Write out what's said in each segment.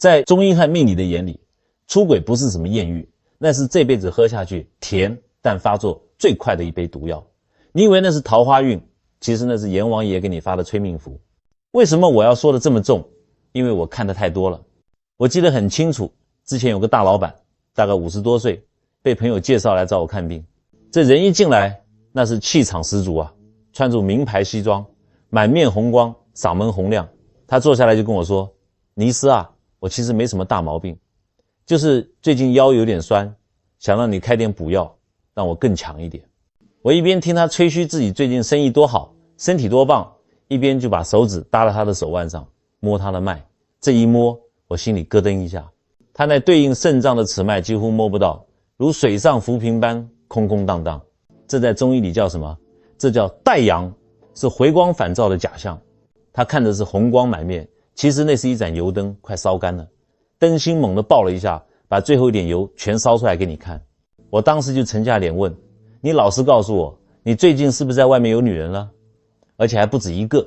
在中医和命理的眼里，出轨不是什么艳遇，那是这辈子喝下去甜但发作最快的一杯毒药。你以为那是桃花运，其实那是阎王爷给你发的催命符。为什么我要说的这么重？因为我看得太多了。我记得很清楚，之前有个大老板，大概50多岁，被朋友介绍来找我看病。这人一进来，那是气场十足啊，穿着名牌西装，满面红光，嗓门洪亮。他坐下来就跟我说，倪医师啊，我其实没什么大毛病，就是最近腰有点酸，想让你开点补药，让我更强一点。我一边听他吹嘘自己最近生意多好，身体多棒，一边就把手指搭在他的手腕上，摸他的脉。这一摸，我心里咯噔一下，他那对应肾脏的此脉几乎摸不到，如水上浮萍般空空荡荡。这在中医里叫什么？这叫带阳，是回光返照的假象。他看的是红光满面，其实那是一盏油灯快烧干了，灯芯猛地爆了一下，把最后一点油全烧出来给你看。我当时就沉下脸问，你老实告诉我，你最近是不是在外面有女人了？而且还不止一个。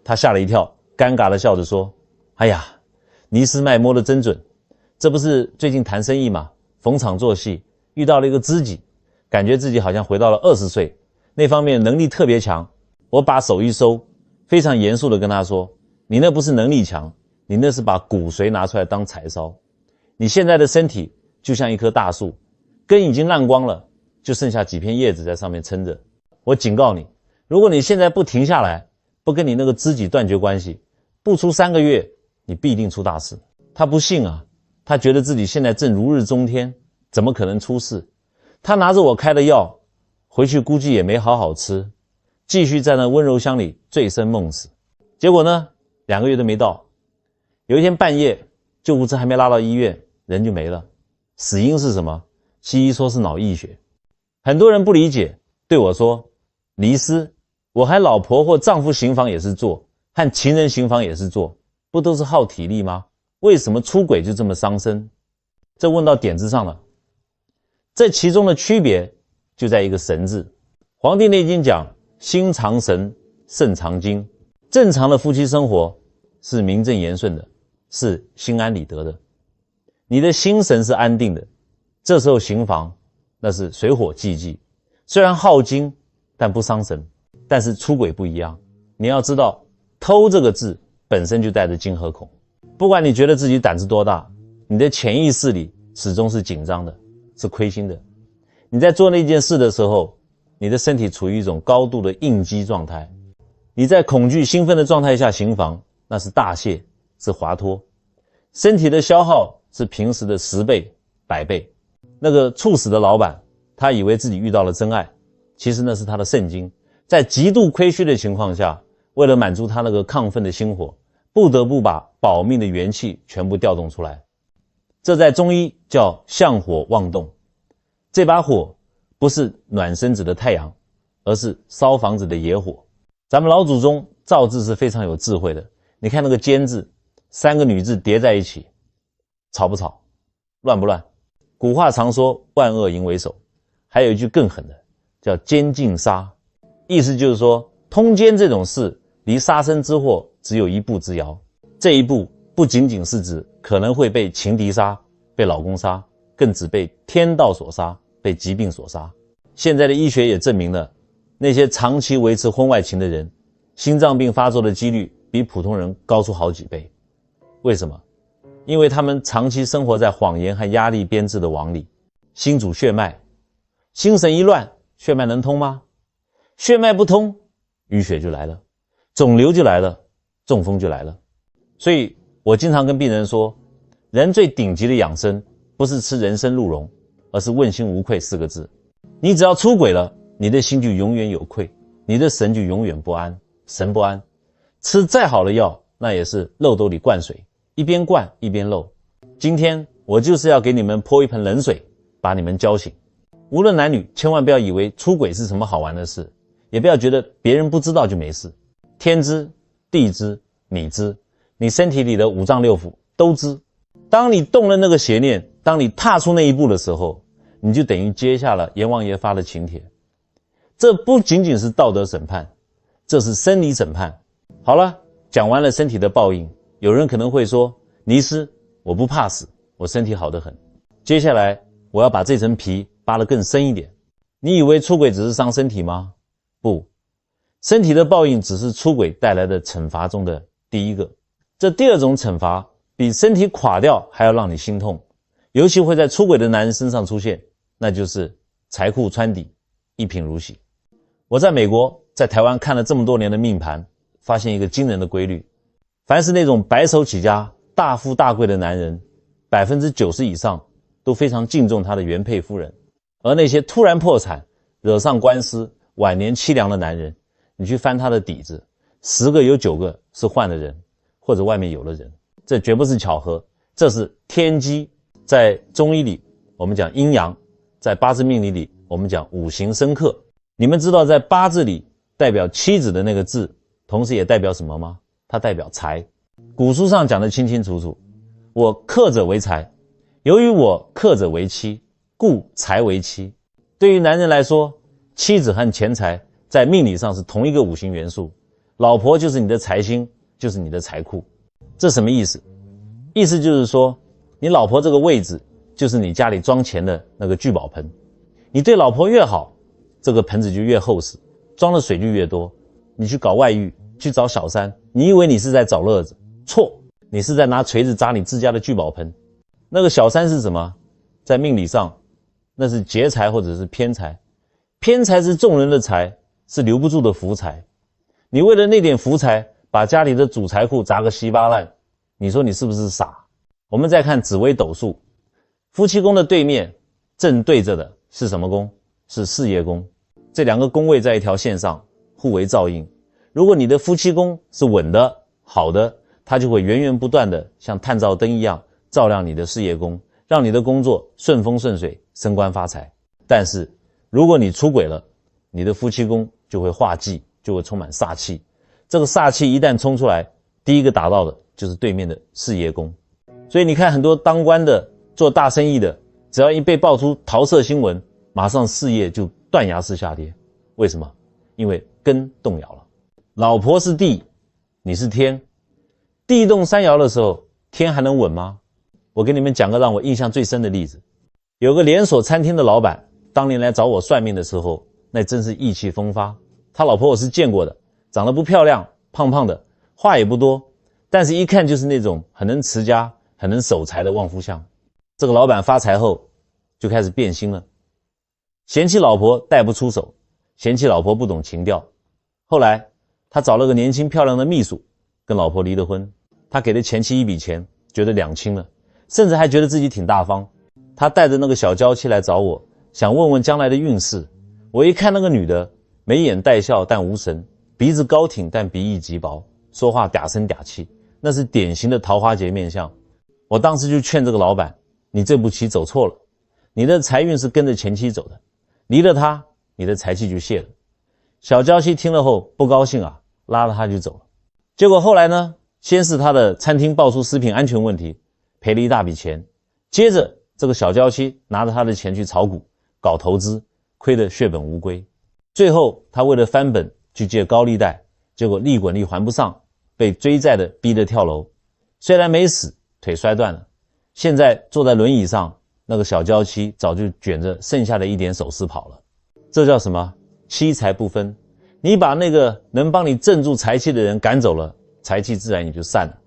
他吓了一跳，尴尬地笑着说，哎呀，倪师脉摸得真准，这不是最近谈生意吗？逢场作戏，遇到了一个知己，感觉自己好像回到了20岁，那方面能力特别强。我把手一收，非常严肃地跟他说，你那不是能力强，你那是把骨髓拿出来当柴烧。你现在的身体就像一棵大树，根已经烂光了，就剩下几片叶子在上面撑着。我警告你，如果你现在不停下来，不跟你那个知己断绝关系，不出3个月，你必定出大事。他不信啊，他觉得自己现在正如日中天，怎么可能出事？他拿着我开的药，回去估计也没好好吃，继续在那温柔乡里醉生梦死。结果呢，2个月都没到，有一天半夜，救护车还没拉到医院，人就没了。死因是什么？西医说是脑溢血。很多人不理解，对我说，倪医师，我和老婆或丈夫行房也是做，和情人行房也是做，不都是耗体力吗？为什么出轨就这么伤身？这问到点子上了。这其中的区别就在一个神字。黄帝内经讲，心藏神，肾藏精。正常的夫妻生活是名正言顺的，是心安理得的，你的心神是安定的，这时候行房那是水火既济，虽然耗精但不伤神。但是出轨不一样，你要知道，偷这个字本身就带着金和恐。不管你觉得自己胆子多大，你的潜意识里始终是紧张的，是亏心的。你在做那件事的时候，你的身体处于一种高度的应激状态，你在恐惧兴奋的状态下行房，那是大泄，是滑脱，身体的消耗是平时的10倍100倍。那个猝死的老板，他以为自己遇到了真爱，其实那是他的肾精，在极度亏虚的情况下，为了满足他那个亢奋的心火，不得不把保命的元气全部调动出来。这在中医叫向火旺动。这把火不是暖身子的太阳，而是烧房子的野火。咱们老祖宗造字是非常有智慧的，你看那个坚字，3个女字叠在一起，吵不吵？乱不乱？古话常说万恶淫为首，还有一句更狠的，叫奸尽杀。意思就是说，通奸这种事离杀身之祸只有一步之遥。这一步不仅仅是指可能会被情敌杀，被老公杀，更指被天道所杀，被疾病所杀。现在的医学也证明了，那些长期维持婚外情的人，心脏病发作的几率比普通人高出好几倍。为什么？因为他们长期生活在谎言和压力编织的网里。心主血脉，心神一乱，血脉能通吗？血脉不通，淤血就来了，肿瘤就来了，中风就来了。所以我经常跟病人说，人最顶级的养生不是吃人参鹿茸，而是问心无愧4个字。你只要出轨了，你的心就永远有愧，你的神就永远不安，神不安。吃再好的药，那也是漏斗里灌水，一边灌一边漏。今天我就是要给你们泼一盆冷水，把你们浇醒。无论男女，千万不要以为出轨是什么好玩的事，也不要觉得别人不知道就没事。天知，地知，你知，你身体里的5脏6腑都知。当你动了那个邪念，当你踏出那一步的时候，你就等于接下了阎王爷发的请帖。这不仅仅是道德审判，这是生理审判。好了，讲完了身体的报应，有人可能会说，倪师，我不怕死，我身体好得很。接下来我要把这层皮扒得更深一点。你以为出轨只是伤身体吗？不，身体的报应只是出轨带来的惩罚中的第一个。这第二种惩罚比身体垮掉还要让你心痛，尤其会在出轨的男人身上出现，那就是财库穿底，一贫如洗。我在美国在台湾看了这么多年的命盘，发现一个惊人的规律，凡是那种白手起家大富大贵的男人，90%以上都非常敬重他的原配夫人，而那些突然破产惹上官司晚年凄凉的男人，你去翻他的底子，10个有9个是换了人或者外面有了人，这绝不是巧合，这是天机。在中医里我们讲阴阳，在八字命理里我们讲五行生克。你们知道在八字里代表妻子的那个字同时也代表什么吗？它代表财。古书上讲得清清楚楚，我克者为财，由于我克者为妻，故财为妻。对于男人来说，妻子和钱财在命理上是同一个五行元素，老婆就是你的财星，就是你的财库。这什么意思？意思就是说，你老婆这个位置就是你家里装钱的那个聚宝盆，你对老婆越好，这个盆子就越厚实，装的水就越多。你去搞外遇，去找小三，你以为你是在找乐子，错，你是在拿锤子砸你自家的聚宝盆。那个小三是什么？在命理上那是劫财或者是偏财，偏财是众人的财，是留不住的福财。你为了那点福财把家里的主财库砸个稀巴烂，你说你是不是傻？我们再看紫微斗数，夫妻宫的对面正对着的是什么宫？是事业宫。这两个宫位在一条线上互为照应，如果你的夫妻宫是稳的好的，它就会源源不断的像探照灯一样照亮你的事业宫，让你的工作顺风顺水，升官发财。但是如果你出轨了，你的夫妻宫就会化忌，就会充满煞气。这个煞气一旦冲出来，第一个打到的就是对面的事业宫。所以你看很多当官的做大生意的，只要一被爆出桃色新闻，马上事业就断崖式下跌。为什么？因为根动摇了。老婆是地，你是天，地动山摇的时候，天还能稳吗？我给你们讲个让我印象最深的例子。有个连锁餐厅的老板，当年来找我算命的时候，那真是意气风发。他老婆我是见过的，长得不漂亮，胖胖的，话也不多，但是一看就是那种很能持家很能守财的旺夫相。这个老板发财后就开始变心了，嫌弃老婆带不出手，嫌弃老婆不懂情调。后来他找了个年轻漂亮的秘书，跟老婆离了婚。他给了前妻一笔钱，觉得两清了，甚至还觉得自己挺大方。他带着那个小娇妻来找我，想问问将来的运势。我一看那个女的，眉眼带笑但无神，鼻子高挺但鼻翼极薄，说话嗲声嗲气，那是典型的桃花劫面相。我当时就劝这个老板，你这步棋走错了，你的财运是跟着前妻走的，离了他，你的财气就泄了。小娇妻听了后不高兴啊，拉了他就走了。结果后来呢，先是他的餐厅爆出食品安全问题，赔了一大笔钱，接着这个小娇妻拿着他的钱去炒股搞投资，亏得血本无归。最后他为了翻本去借高利贷，结果利滚利还不上，被追债的逼得跳楼，虽然没死，腿摔断了，现在坐在轮椅上，那个小娇妻早就卷着剩下的一点首饰跑了。这叫什么？妻财不分。你把那个能帮你镇住财气的人赶走了，财气自然也就散了。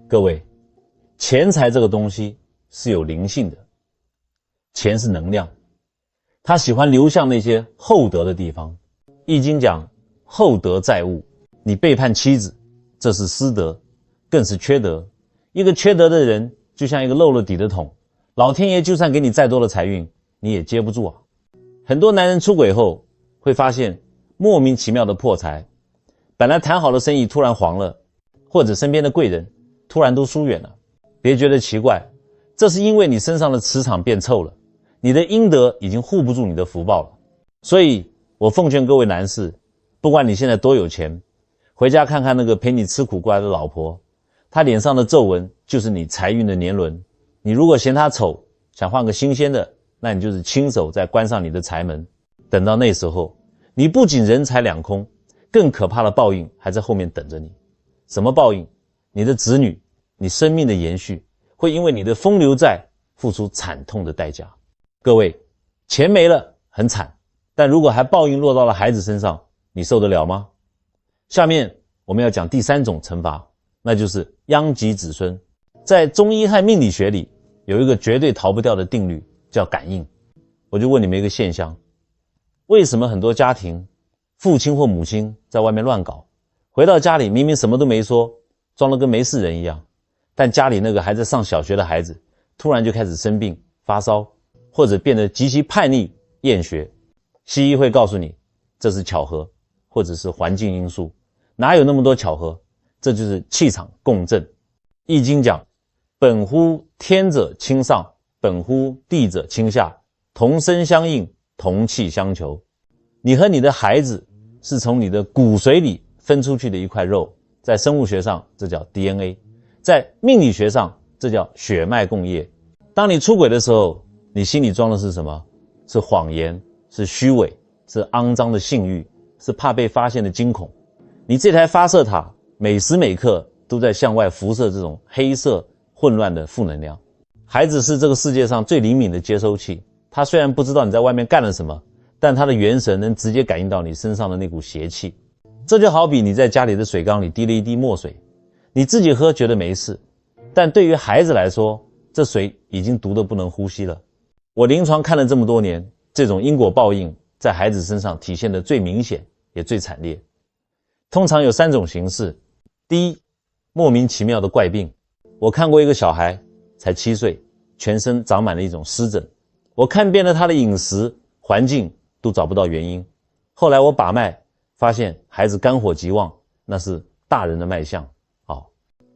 各位，钱财这个东西是有灵性的，钱是能量，它喜欢流向那些厚德的地方。易经讲厚德载物，你背叛妻子，这是失德，更是缺德。一个缺德的人就像一个漏了底的桶，老天爷就算给你再多的财运，你也接不住啊。很多男人出轨后会发现莫名其妙的破财，本来谈好的生意突然黄了，或者身边的贵人突然都疏远了。别觉得奇怪，这是因为你身上的磁场变臭了，你的阴德已经护不住你的福报了。所以我奉劝各位男士，不管你现在多有钱，回家看看那个陪你吃苦过来的老婆，她脸上的皱纹就是你财运的年轮。你如果嫌她丑，想换个新鲜的，那你就是亲手再关上你的财门。等到那时候，你不仅人财两空，更可怕的报应还在后面等着你。什么报应？你的子女，你生命的延续，会因为你的风流债付出惨痛的代价。各位，钱没了很惨，但如果还报应落到了孩子身上，你受得了吗？下面我们要讲第3种惩罚，那就是殃及子孙。在中医和命理学里有一个绝对逃不掉的定律，叫感应。我就问你们一个现象，为什么很多家庭父亲或母亲在外面乱搞，回到家里明明什么都没说，装得跟没事人一样，但家里那个还在上小学的孩子突然就开始生病发烧，或者变得极其叛逆厌学？西医会告诉你这是巧合，或者是环境因素。哪有那么多巧合？这就是气场共振。易经讲本乎天者亲上，本乎地者亲下，同声相应，同气相求。你和你的孩子是从你的骨髓里分出去的一块肉，在生物学上这叫 DNA， 在命理学上这叫血脉共业。当你出轨的时候，你心里装的是什么？是谎言，是虚伪，是肮脏的性欲，是怕被发现的惊恐。你这台发射塔每时每刻都在向外辐射这种黑色混乱的负能量。孩子是这个世界上最灵敏的接收器，他虽然不知道你在外面干了什么，但他的元神能直接感应到你身上的那股邪气。这就好比你在家里的水缸里滴了一滴墨水，你自己喝觉得没事，但对于孩子来说，这水已经毒得不能呼吸了。我临床看了这么多年，这种因果报应在孩子身上体现得最明显也最惨烈。通常有3种形式。第一，莫名其妙的怪病。我看过一个小孩才7岁，全身长满了一种湿疹，我看遍了他的饮食环境都找不到原因。后来我把脉发现孩子肝火极旺，那是大人的脉象。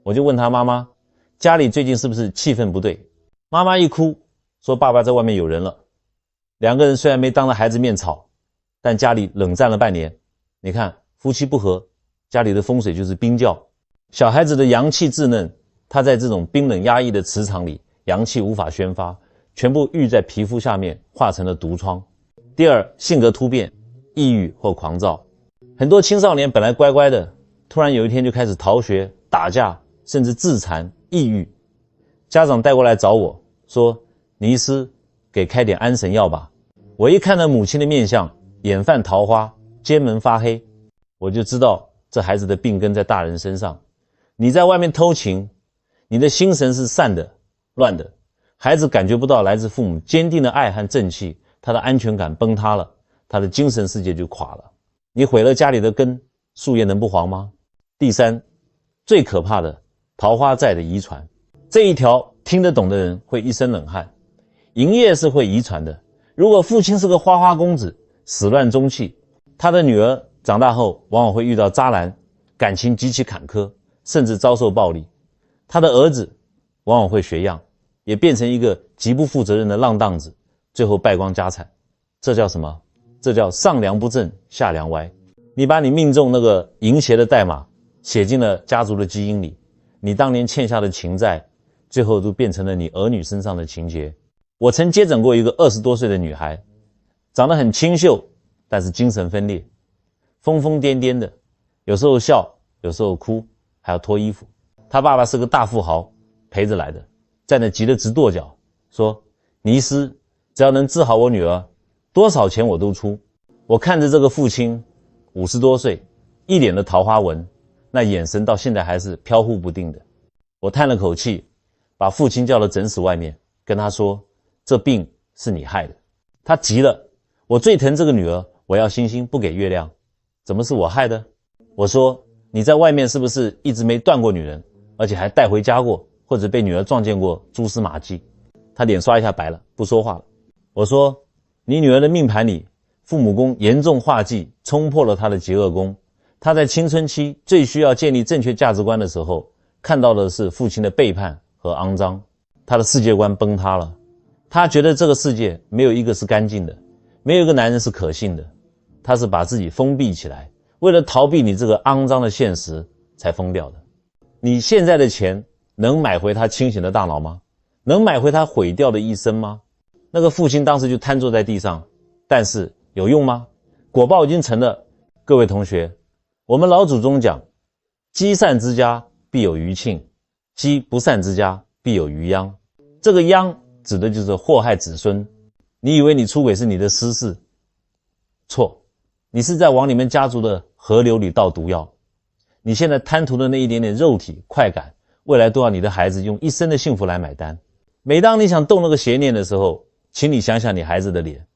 我就问他妈妈，家里最近是不是气氛不对？妈妈一哭说爸爸在外面有人了。2个人虽然没当着孩子面吵，但家里冷战了半年。你看夫妻不和，家里的风水就是冰窖。小孩子的阳气稚嫩，他在这种冰冷压抑的磁场里，阳气无法宣发，全部郁在皮肤下面，化成了毒疮。第二，性格突变，抑郁或狂躁。很多青少年本来乖乖的，突然有一天就开始逃学、打架，甚至自残、抑郁。家长带过来找我说，倪医师给开点安神药吧。我一看到母亲的面相，眼泛桃花，肩门发黑，我就知道这孩子的病根在大人身上。你在外面偷情，你的心神是散的、乱的，孩子感觉不到来自父母坚定的爱和正气，他的安全感崩塌了，他的精神世界就垮了。你毁了家里的根，树叶能不黄吗？第三，最可怕的桃花债的遗传。这一条听得懂的人会一身冷汗。营业是会遗传的，如果父亲是个花花公子，始乱终弃，他的女儿长大后往往会遇到渣男，感情极其坎坷，甚至遭受暴力。他的儿子往往会学样，也变成一个极不负责任的浪荡子，最后败光家产。这叫什么？这叫上梁不正下梁歪。你把你命中那个淫邪的代码写进了家族的基因里，你当年欠下的情债最后都变成了你儿女身上的情节。我曾接诊过一个20多岁的女孩，长得很清秀，但是精神分裂，疯疯癫癫的，有时候笑，有时候哭，还要脱衣服。她爸爸是个大富豪，陪着来的，在那急得直跺脚，说倪医师只要能治好我女儿，多少钱我都出。我看着这个父亲50多岁，一脸的桃花纹，那眼神到现在还是飘忽不定的。我叹了口气，把父亲叫到诊室外面，跟他说，这病是你害的。他急了，我最疼这个女儿，我要星星不给月亮，怎么是我害的？我说，你在外面是不是一直没断过女人，而且还带回家过，或者被女儿撞见过蛛丝马迹？他脸刷一下白了，不说话了。我说，你女儿的命盘里父母宫严重化忌，冲破了她的极恶宫，她在青春期最需要建立正确价值观的时候，看到的是父亲的背叛和肮脏，她的世界观崩塌了。她觉得这个世界没有一个是干净的，没有一个男人是可信的，她是把自己封闭起来，为了逃避你这个肮脏的现实才疯掉的。你现在的钱能买回她清醒的大脑吗？能买回她毁掉的一生吗？那个父亲当时就瘫坐在地上，但是有用吗？果报已经成了。各位同学，我们老祖宗讲，积善之家必有余庆，积不善之家必有余殃。这个殃指的就是祸害子孙。你以为你出轨是你的私事，错，你是在往你们家族的河流里倒毒药。你现在贪图的那一点点肉体快感，未来都要你的孩子用一生的幸福来买单。每当你想动那个邪念的时候，请你想想你孩子的脸，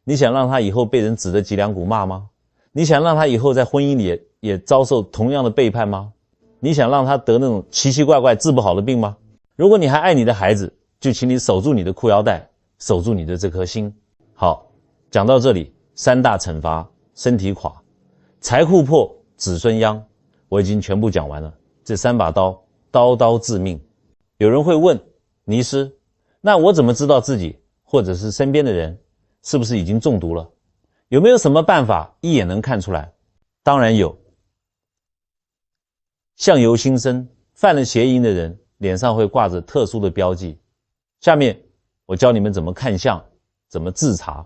你想让他以后被人指着脊梁骨骂吗？你想让他以后在婚姻里也遭受同样的背叛吗？你想让他得那种奇奇怪怪治不好的病吗？如果你还爱你的孩子，就请你守住你的裤腰带，守住你的这颗心。好，讲到这里，3大惩罚，身体垮，财库破，子孙殃，我已经全部讲完了。这3把刀，刀刀致命。有人会问，尼师，那我怎么知道自己或者是身边的人是不是已经中毒了？有没有什么办法一眼能看出来？当然有。相由心生，犯了邪淫的人脸上会挂着特殊的标记。下面我教你们怎么看相，怎么自查。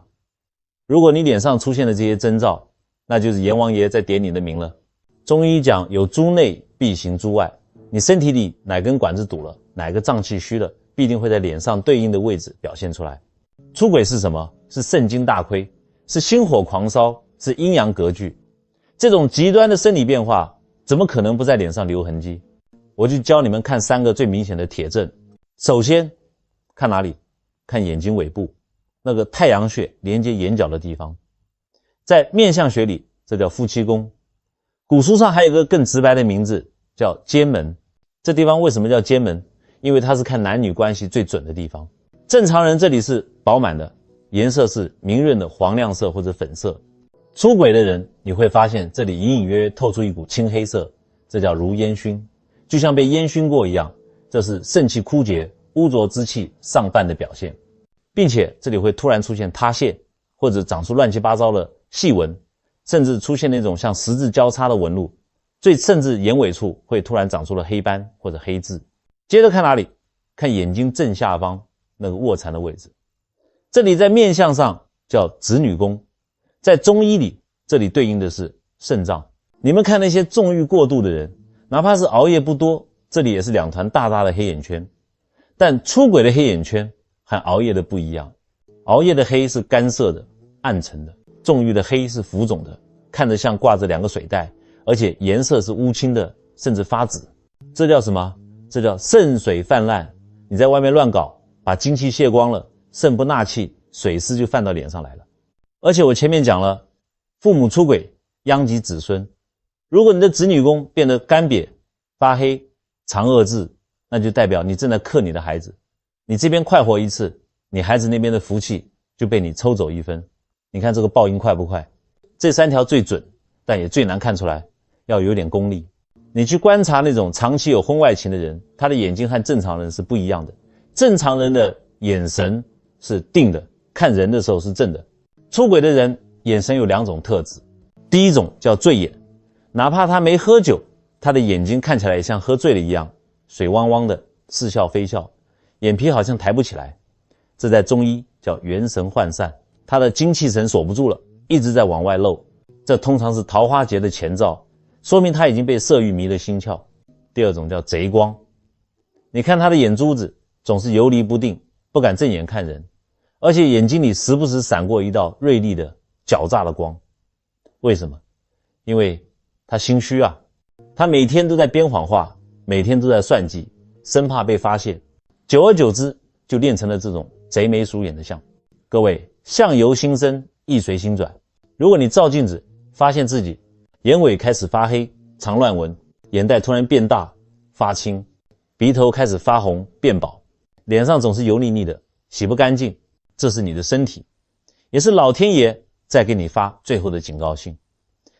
如果你脸上出现了这些征兆，那就是阎王爷在点你的名了。中医讲有诸内必行诸外，你身体里哪根管子堵了，哪个脏器虚了，必定会在脸上对应的位置表现出来。出轨是什么？是肾经大亏，是心火狂烧，是阴阳隔拒。这种极端的生理变化怎么可能不在脸上留痕迹？我就教你们看3个最明显的铁证。首先看哪里？看眼睛尾部那个太阳穴连接眼角的地方，在面相学里这叫夫妻宫。古书上还有一个更直白的名字叫奸门。这地方为什么叫奸门？因为它是看男女关系最准的地方。正常人这里是饱满的，颜色是明润的黄亮色或者粉色。出轨的人你会发现这里隐隐约约透出一股青黑色，这叫如烟熏，就像被烟熏过一样，这是肾气枯竭，污浊之气上犯的表现。并且这里会突然出现塌陷，或者长出乱七八糟的细纹，甚至出现那种像十字交叉的纹路，甚至眼尾处会突然长出了黑斑或者黑痣。接着看哪里？看眼睛正下方那个卧蚕的位置，这里在面相上叫子女宫，在中医里这里对应的是肾脏。你们看那些纵欲过度的人，哪怕是熬夜不多，这里也是2团大大的黑眼圈。但出轨的黑眼圈和熬夜的不一样，熬夜的黑是干涩的暗沉的，纵欲的黑是浮肿的，看着像挂着2个水袋，而且颜色是乌青的，甚至发紫。这叫什么？这叫肾水泛滥。你在外面乱搞，把精气泄光了，肾不纳气，水湿就泛到脸上来了。而且我前面讲了，父母出轨殃及子孙。如果你的子女宫变得干瘪发黑常恶滞，那就代表你正在克你的孩子。你这边快活一次，你孩子那边的福气就被你抽走1分。你看这个报应快不快？这3条最准，但也最难看出来，要有点功力。你去观察那种长期有婚外情的人，他的眼睛和正常人是不一样的。正常人的眼神是定的，看人的时候是正的。出轨的人眼神有2种特质，第一种叫醉眼，哪怕他没喝酒，他的眼睛看起来也像喝醉了一样，水汪汪的，似笑非笑，眼皮好像抬不起来。这在中医叫元神涣散，他的精气神锁不住了，一直在往外漏，这通常是桃花劫的前兆，说明他已经被色欲迷了心窍。第2种叫贼光，你看他的眼珠子总是游离不定，不敢正眼看人，而且眼睛里时不时闪过一道锐利的狡诈的光。为什么？因为他心虚啊，他每天都在编谎话，每天都在算计，生怕被发现，久而久之就练成了这种贼眉鼠眼的相。各位，相由心生，意随心转。如果你照镜子发现自己眼尾开始发黑长乱纹，眼袋突然变大发青，鼻头开始发红变薄，脸上总是油腻腻的洗不干净，这是你的身体，也是老天爷在给你发最后的警告信。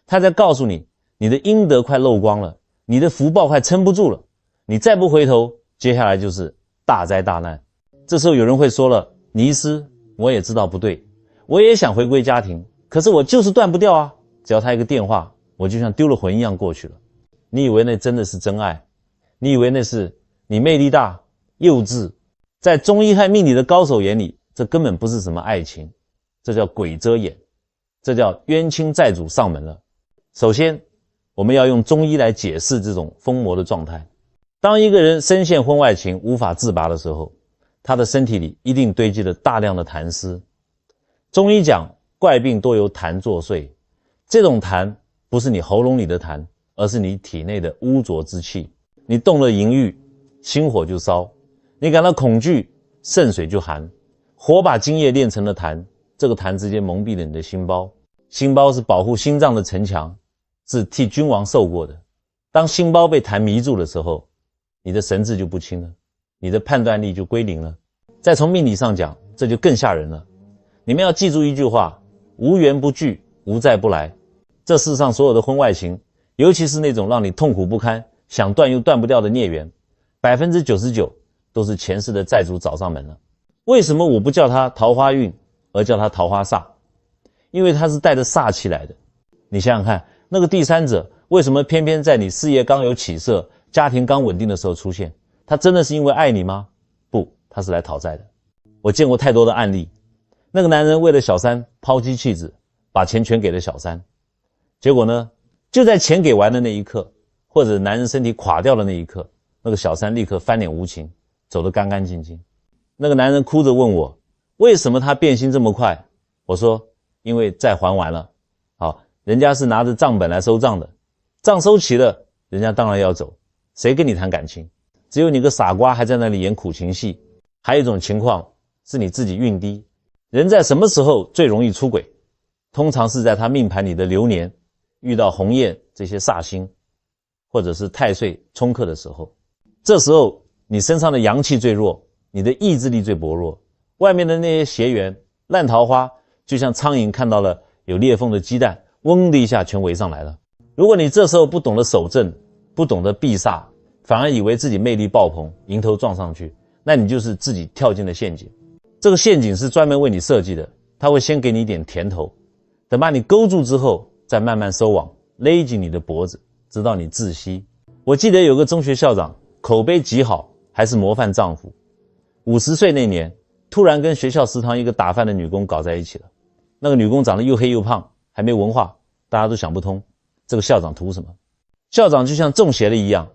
他在告诉你，你的阴德快漏光了，你的福报快撑不住了，你再不回头，接下来就是大灾大难。这时候有人会说了，尼师，我也知道不对，我也想回归家庭，可是我就是断不掉啊，只要他一个电话，我就像丢了魂一样过去了。你以为那真的是真爱？你以为那是你魅力大幼稚？在中医和命理的高手眼里，这根本不是什么爱情，这叫鬼遮眼，这叫冤亲债主上门了。首先我们要用中医来解释这种疯魔的状态。当一个人深陷婚外情无法自拔的时候，他的身体里一定堆积了大量的痰湿。中医讲怪病多由痰作祟，这种痰不是你喉咙里的痰，而是你体内的污浊之气。你动了淫欲，心火就烧；你感到恐惧，肾水就寒。火把津液炼成了痰，这个痰直接蒙蔽了你的心包。心包是保护心脏的城墙，是替君王受过的。当心包被痰迷住的时候，你的神志就不清了，你的判断力就归零了。再从命理上讲，这就更吓人了。你们要记住一句话：无缘不拒，无债不来。这世上所有的婚外情，尤其是那种让你痛苦不堪，想断又断不掉的孽缘，99%都是前世的债主找上门了。为什么我不叫它桃花运，而叫它桃花煞？因为它是带着煞气来的。你想想看，那个第三者为什么偏偏在你事业刚有起色，家庭刚稳定的时候出现？他真的是因为爱你吗？不，他是来讨债的。我见过太多的案例，那个男人为了小三抛妻弃子，把钱全给了小三，结果呢，就在钱给完的那一刻，或者男人身体垮掉的那一刻，那个小三立刻翻脸无情，走得干干净净。那个男人哭着问我，为什么他变心这么快？我说，因为债还完了。好，人家是拿着账本来收账的，账收齐了，人家当然要走，谁跟你谈感情？只有你个傻瓜还在那里演苦情戏。还有一种情况是你自己运低。人在什么时候最容易出轨？通常是在他命盘里的流年遇到鸿雁这些煞星，或者是太岁冲克的时候。这时候你身上的阳气最弱，你的意志力最薄弱，外面的那些邪缘烂桃花就像苍蝇看到了有裂缝的鸡蛋，嗡的一下全围上来了。如果你这时候不懂得守正，不懂得避煞，反而以为自己魅力爆棚，迎头撞上去，那你就是自己跳进了陷阱。这个陷阱是专门为你设计的，它会先给你一点甜头，等把你勾住之后，再慢慢收网，勒紧你的脖子，直到你窒息。我记得有个中学校长，口碑极好，还是模范丈夫。50岁那年，突然跟学校食堂一个打饭的女工搞在一起了。那个女工长得又黑又胖，还没文化，大家都想不通，这个校长图什么？校长就像中邪了一样，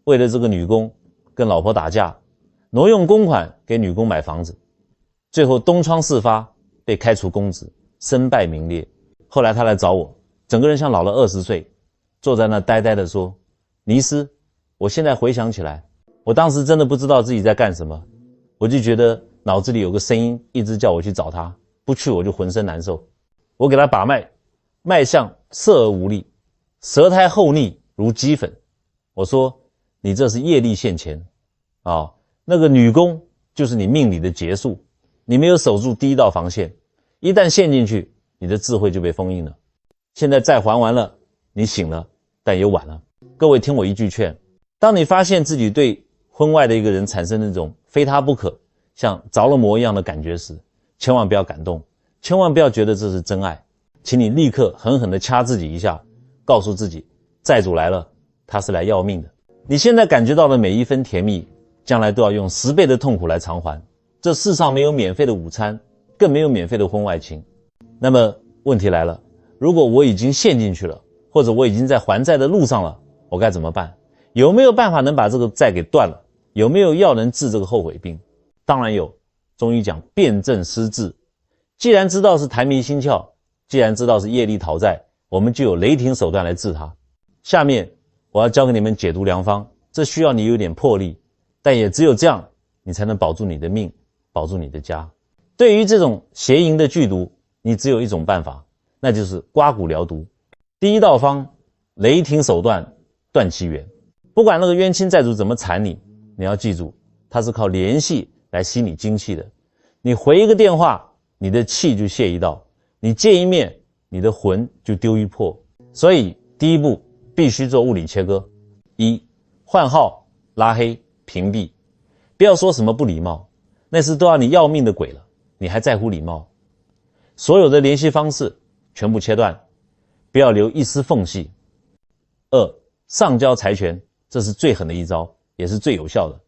为了这个女工跟老婆打架，挪用公款给女工买房子，最后东窗事发，被开除公职，身败名裂。后来他来找我，整个人像老了20岁，坐在那呆呆的说，尼斯，我现在回想起来，我当时真的不知道自己在干什么，我就觉得脑子里有个声音一直叫我去找他，不去我就浑身难受。我给他把脉，脉象涩而无力，舌苔厚腻如鸡粉。我说，你这是业力现前啊，那个女工就是你命里的劫数，你没有守住第一道防线，一旦陷进去，你的智慧就被封印了。现在债还完了，你醒了，但也晚了。各位听我一句劝，当你发现自己对婚外的一个人产生那种非他不可，像着了魔一样的感觉时，千万不要感动，千万不要觉得这是真爱，请你立刻狠狠地掐自己一下，告诉自己，债主来了，他是来要命的。你现在感觉到的每一分甜蜜，将来都要用10倍的痛苦来偿还。这世上没有免费的午餐，更没有免费的婚外情。那么问题来了，如果我已经陷进去了，或者我已经在还债的路上了，我该怎么办？有没有办法能把这个债给断了？有没有药能治这个后悔病？当然有，中医讲辨证施治。既然知道是痰迷心窍，既然知道是业力讨债，我们就有雷霆手段来治它。下面我要教给你们解毒良方，这需要你有点魄力，但也只有这样，你才能保住你的命，保住你的家。对于这种邪淫的剧毒，你只有一种办法，那就是刮骨疗毒。第一道方，雷霆手段断其源。不管那个冤亲债主怎么缠你，你要记住，他是靠联系来吸你精气的。你回一个电话，你的气就泄一道；你见一面，你的魂就丢一魄。所以第一步必须做物理切割：一、换号、拉黑、屏蔽。不要说什么不礼貌，那是都要你要命的鬼了，你还在乎礼貌？所有的联系方式全部切断，不要留一丝缝隙。二、上交财权，这是最狠的一招，也是最有效的。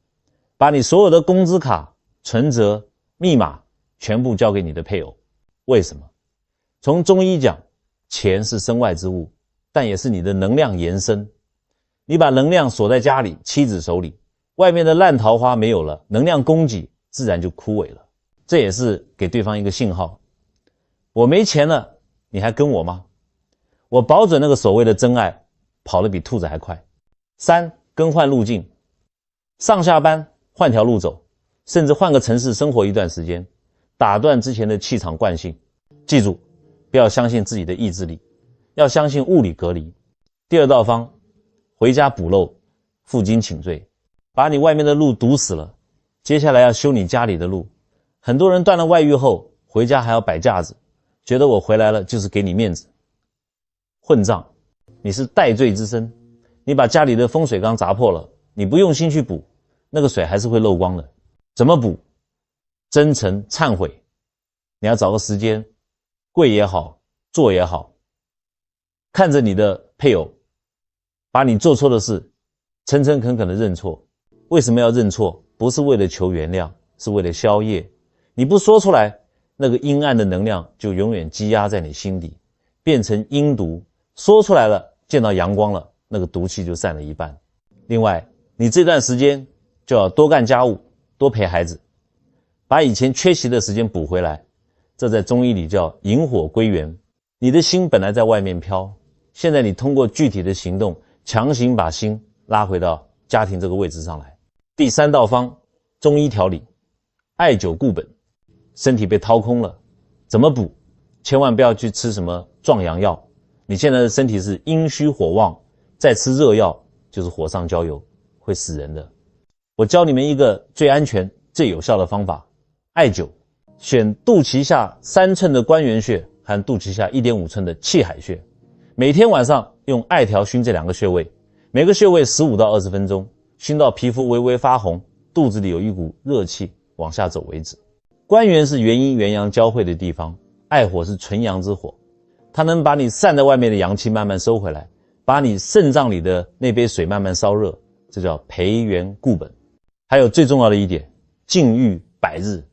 把你所有的工资卡、存折、密码全部交给你的配偶。为什么？从中医讲，钱是身外之物，但也是你的能量延伸。你把能量锁在家里，妻子手里，外面的烂桃花没有了，能量供给自然就枯萎了。这也是给对方一个信号，我没钱了，你还跟我吗？我保准那个所谓的真爱跑得比兔子还快。3、更换路径，上下班换条路走，甚至换个城市生活一段时间，打断之前的气场惯性。记住，不要相信自己的意志力，要相信物理隔离。第2道方，回家补漏，负荆请罪，把你外面的路堵死了，接下来要修你家里的路。很多人断了外遇后，回家还要摆架子，觉得我回来了就是给你面子。混账，你是戴罪之身，你把家里的风水缸砸破了，你不用心去补，那个水还是会漏光的。怎么补？真诚忏悔，你要找个时间，跪也好，坐也好，看着你的配偶把你做错的事诚诚恳恳的认错。为什么要认错？不是为了求原谅，是为了消业。你不说出来，那个阴暗的能量就永远积压在你心底，变成阴毒。说出来了，见到阳光了，那个毒气就散了一半。另外，你这段时间就要多干家务，多陪孩子，把以前缺席的时间补回来。这在中医里叫引火归元。你的心本来在外面飘，现在你通过具体的行动强行把心拉回到家庭这个位置上来。第3道方，中医调理，艾灸固本。身体被掏空了，怎么补？千万不要去吃什么壮阳药，你现在的身体是阴虚火旺，再吃热药就是火上浇油，会死人的。我教你们一个最安全最有效的方法，艾灸。选肚脐下3寸的关元穴和肚脐下 1.5 寸的气海穴，每天晚上用艾条熏这2个穴位，每个穴位15到20分钟，熏到皮肤微微发红，肚子里有一股热气往下走为止。关元是元阴元阳交汇的地方，艾火是纯阳之火，它能把你散在外面的阳气慢慢收回来，把你肾脏里的那杯水慢慢烧热，这叫培元固本。还有最重要的一点，禁欲100日。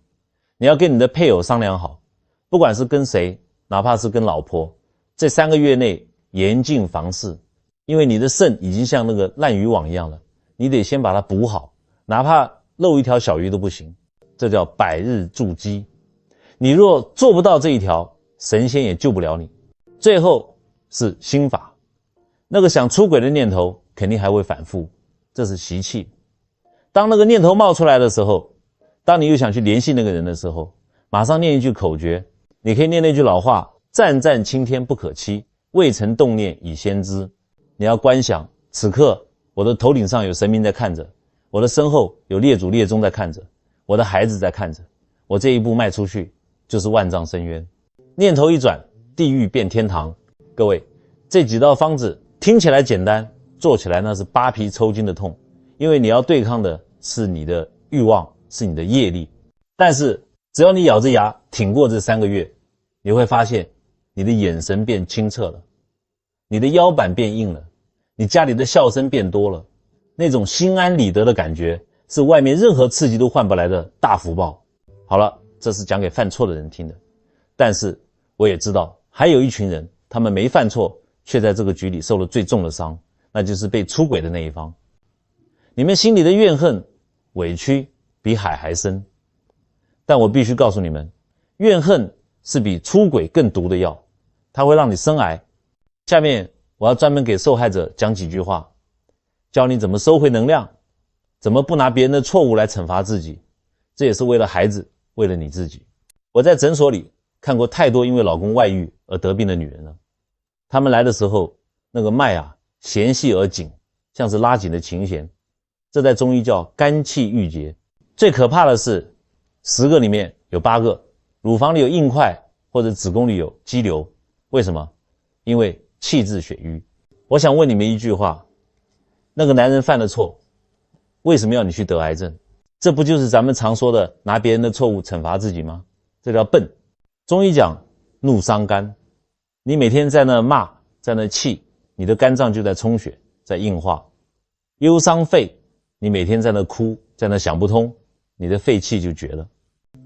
你要跟你的配偶商量好，不管是跟谁，哪怕是跟老婆，这3个月内严禁房事，因为你的肾已经像那个烂渔网一样了，你得先把它补好，哪怕漏一条小鱼都不行。这叫100日筑基。你若做不到这一条，神仙也救不了你。最后是心法，那个想出轨的念头肯定还会反复，这是习气。当那个念头冒出来的时候，当你又想去联系那个人的时候，马上念一句口诀。你可以念那句老话，湛湛青天不可欺，未曾动念已先知。你要观想，此刻我的头顶上有神明在看着，我的身后有列祖列宗在看着，我的孩子在看着，我这一步迈出去就是万丈深渊。念头一转，地狱变天堂。各位，这几道方子听起来简单，做起来那是扒皮抽筋的痛，因为你要对抗的是你的欲望，是你的业力。但是只要你咬着牙挺过这3个月，你会发现你的眼神变清澈了，你的腰板变硬了，你家里的笑声变多了，那种心安理得的感觉是外面任何刺激都换不来的大福报。好了，这是讲给犯错的人听的，但是我也知道还有一群人，他们没犯错，却在这个局里受了最重的伤，那就是被出轨的那一方。你们心里的怨恨委屈比海还深，但我必须告诉你们，怨恨是比出轨更毒的药，它会让你生癌。下面我要专门给受害者讲几句话，教你怎么收回能量，怎么不拿别人的错误来惩罚自己，这也是为了孩子，为了你自己。我在诊所里看过太多因为老公外遇而得病的女人了，她们来的时候，那个脉弦细而紧，像是拉紧的琴弦，这在中医叫肝气郁结。最可怕的是10个里面有8个乳房里有硬块，或者子宫里有肌瘤。为什么？因为气滞血瘀。我想问你们一句话，那个男人犯了错，为什么要你去得癌症？这不就是咱们常说的拿别人的错误惩罚自己吗？这叫笨。中医讲怒伤肝，你每天在那骂，在那气，你的肝脏就在充血，在硬化。忧伤肺，你每天在那哭，在那想不通，你的肺气就绝了。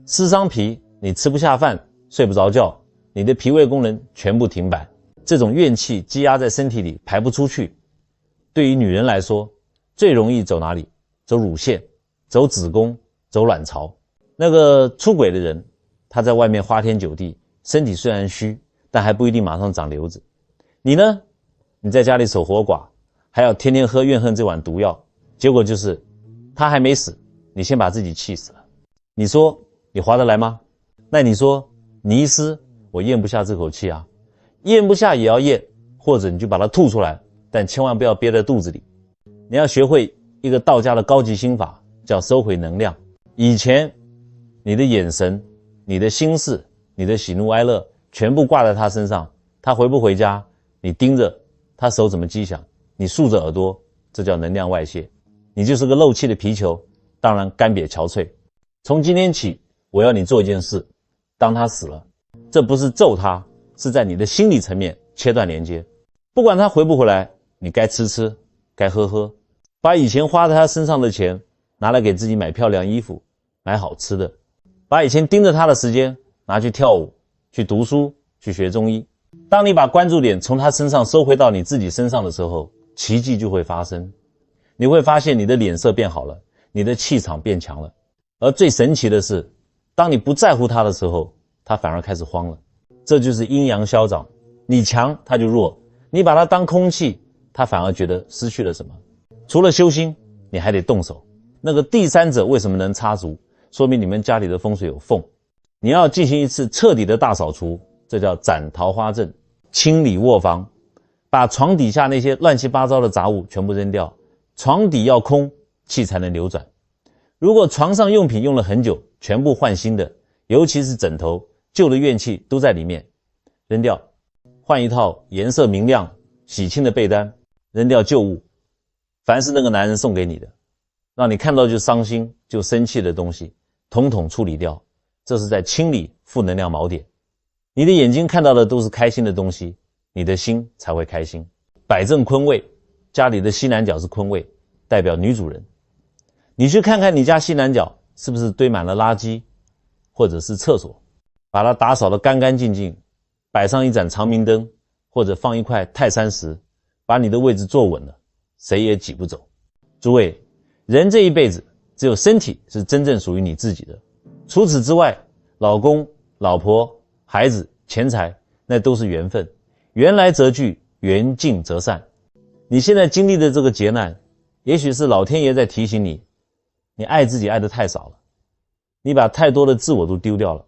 湿伤脾，你吃不下饭，睡不着觉，你的脾胃功能全部停摆。这种怨气积压在身体里排不出去，对于女人来说最容易走哪里？走乳腺，走子宫，走卵巢。那个出轨的人，他在外面花天酒地，身体虽然虚，但还不一定马上长瘤子。你呢？你在家里守活寡，还要天天喝怨恨这碗毒药，结果就是他还没死，你先把自己气死了。你说你划得来吗？那你说尼斯，我咽不下这口气啊，咽不下也要咽，或者你就把它吐出来，但千万不要憋在肚子里。你要学会一个道家的高级心法，叫收回能量。以前你的眼神、你的心事、你的喜怒哀乐全部挂在他身上，他回不回家，你盯着他手怎么击响，你竖着耳朵，这叫能量外泄。你就是个漏气的皮球，当然干瘪憔悴。从今天起，我要你做一件事，当他死了，这不是咒他，是在你的心理层面切断连接。不管他回不回来，你该吃吃，该喝喝，把以前花在他身上的钱拿来给自己买漂亮衣服，买好吃的，把以前盯着他的时间拿去跳舞，去读书，去学中医。当你把关注点从他身上收回到你自己身上的时候，奇迹就会发生。你会发现你的脸色变好了，你的气场变强了。而最神奇的是，当你不在乎他的时候，他反而开始慌了。这就是阴阳消长，你强他就弱，你把他当空气，他反而觉得失去了什么。除了修心，你还得动手。那个第三者为什么能插足？说明你们家里的风水有缝。你要进行一次彻底的大扫除，这叫斩桃花阵，清理卧房，把床底下那些乱七八糟的杂物全部扔掉，床底要空，气才能流转。如果床上用品用了很久，全部换新的，尤其是枕头，旧的怨气都在里面，扔掉，换一套颜色明亮、喜庆的被单，扔掉旧物。凡是那个男人送给你的，让你看到就伤心、就生气的东西，统统处理掉。这是在清理负能量锚点。你的眼睛看到的都是开心的东西，你的心才会开心。摆正坤位，家里的西南角是坤位，代表女主人。你去看看你家西南角是不是堆满了垃圾，或者是厕所，把它打扫得干干净净，摆上一盏长明灯，或者放一块泰山石，把你的位置坐稳了，谁也挤不走。诸位，人这一辈子只有身体是真正属于你自己的，除此之外，老公、老婆、孩子、钱财，那都是缘分。缘来则聚，缘尽则散。你现在经历的这个劫难，也许是老天爷在提醒你，你爱自己爱得太少了，你把太多的自我都丢掉了。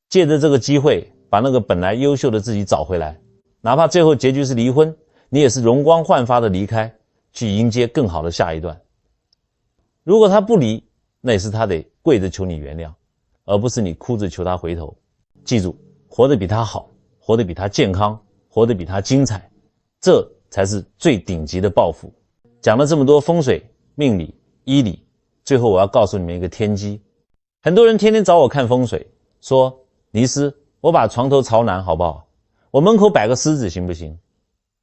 借着这个机会，把那个本来优秀的自己找回来，哪怕最后结局是离婚，你也是容光焕发的离开，去迎接更好的下一段。如果他不离，那也是他得跪着求你原谅，而不是你哭着求他回头。记住，活得比他好，活得比他健康，活得比他精彩，这才是最顶级的报复。讲了这么多风水、命理、医理，最后我要告诉你们一个天机。很多人天天找我看风水，说尼斯，我把床头朝南好不好？我门口摆个狮子行不行？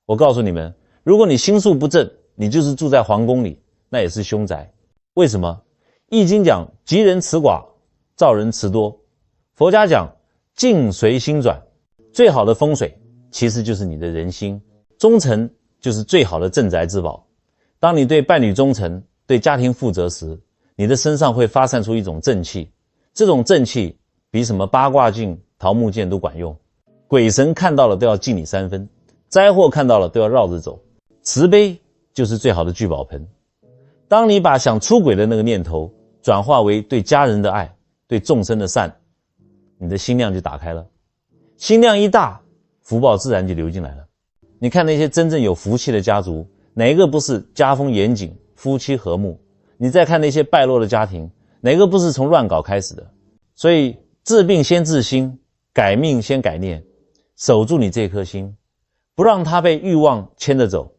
我告诉你们，如果你心术不正，你就是住在皇宫里，那也是凶宅。为什么？易经讲吉人辞寡，兆人辞多。佛家讲境随心转，最好的风水其实就是你的人心。忠诚就是最好的镇宅之宝。当你对伴侣忠诚，对家庭负责时，你的身上会发散出一种正气，这种正气比什么八卦镜、桃木剑都管用。鬼神看到了都要敬你3分，灾祸看到了都要绕着走。慈悲就是最好的聚宝盆。当你把想出轨的那个念头转化为对家人的爱，对众生的善，你的心量就打开了。心量一大，福报自然就流进来了。你看那些真正有福气的家族，哪一个不是家风严谨，夫妻和睦？你再看那些败落的家庭，哪个不是从乱搞开始的？所以治病先治心，改命先改念，守住你这颗心，不让它被欲望牵着走，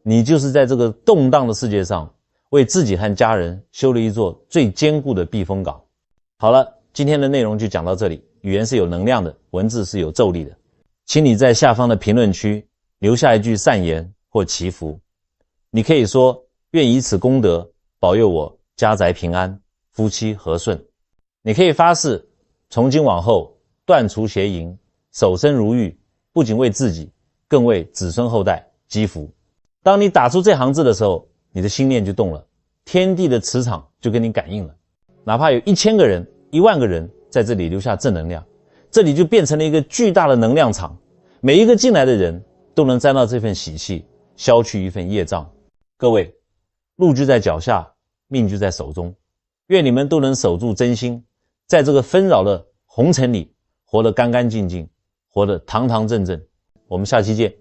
你就是在这个动荡的世界上为自己和家人修了一座最坚固的避风港。好了，今天的内容就讲到这里。语言是有能量的，文字是有咒力的，请你在下方的评论区留下一句善言或祈福。你可以说，愿以此功德保佑我家宅平安，夫妻和顺。你可以发誓，从今往后断除邪淫，守身如玉，不仅为自己，更为子孙后代积福。当你打出这行字的时候，你的心念就动了，天地的磁场就跟你感应了。哪怕有1000个人、10000个人在这里留下正能量，这里就变成了一个巨大的能量场，每一个进来的人都能沾到这份喜气，消去一份业障。各位，路就在脚下，命就在手中，愿你们都能守住真心，在这个纷扰的红尘里活得干干净净，活得堂堂正正。我们下期见。